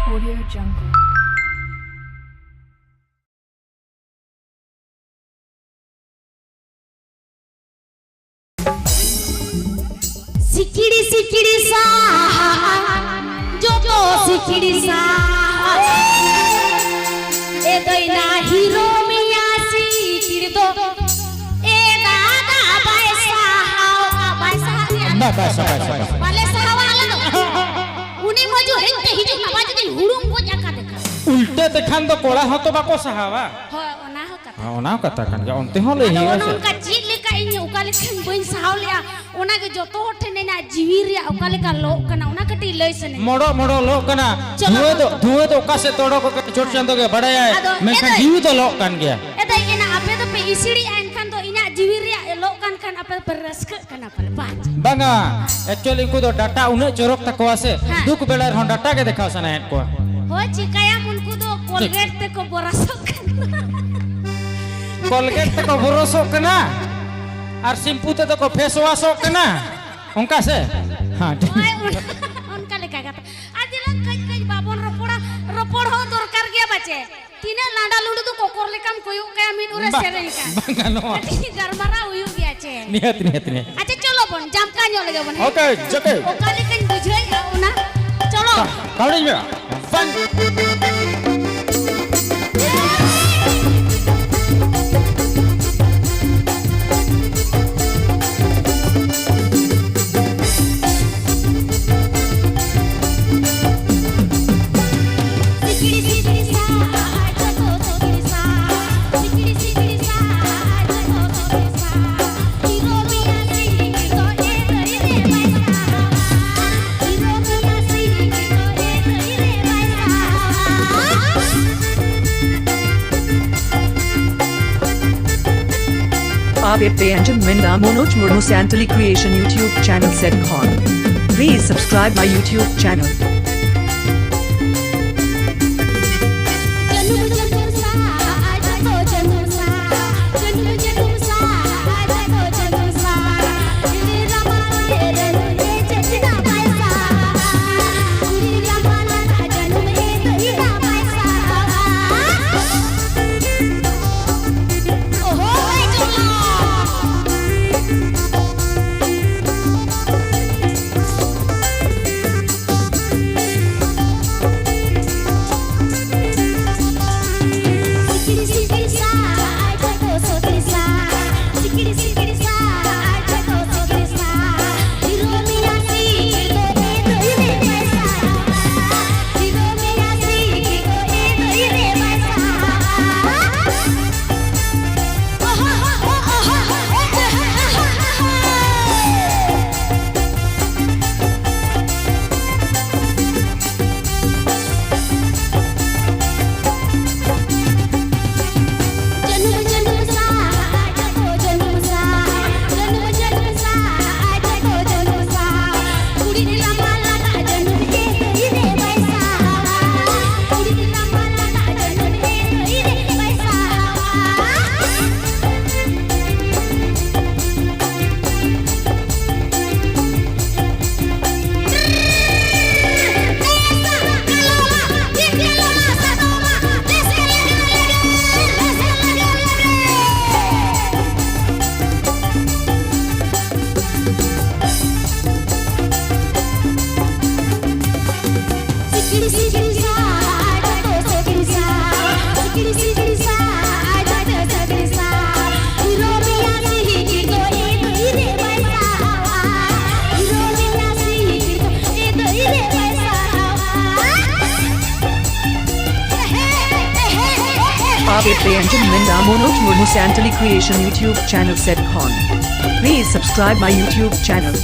Audio Jungle. सिकिड़ी सिकिड़ी सा जो तो सिकिड़ी सा ए दैना हीरो मिया सिकिड़ी दो ए दादा पैसा ना पैसा वाले सहावाला उनी मजू हेंते हिजू आवाज दे हुड़ुम को जाका देखा उल्टे देखान तो कोड़ा हो तो बाको सहावा हो ओना हो कथा ओना कथा kan ga onte hole hi ase उनका चीज लेका इन उका लेखन बइन सहाव लिया ओना के जो तो ठने ना जीवी रिया उका लेका लो कना ओना कटी लई सने मोड़ो मोड़ो लो कना धुए तो का से तोड़ो को छोट चंदो के बड़ा है मैं kan जीव तो लो kan गया ए दे इना आपे तो पे इसिड़ी आन kan तो इना जीवी रिया लो kan आपे पर रस्क कना पर बात banga actually को तो डाटा उन्हें चोरक तक वासे दुख बेला हन डाटा के दिखाओ सना है को हो चिकाया उनको तो कोलगेट ते को बरसो कोलगेट ते को बरसो कना और शैम्पू ते को फेस वॉश कना उनका से हां उनका लेका गता आज लोग कई बाबन रपोड़ हो दरकार गया बचे तीने लांडा लुडू तो कोकोर लेकाम कोयो कया मिन उरे सेरे का banga no गरमरा हुई गया छे नियत अच्छा चलो बन जामका न्यो लगे बन ओके जके ओकाली कन बुझई ना चलो कावड़ी में fun Abip Minda Monoj Murmu Santali Creation YouTube channel set con. Please subscribe my YouTube channel. Abip Minda Monoj Murmu Santali Creation YouTube channel set con. Please subscribe my YouTube channel.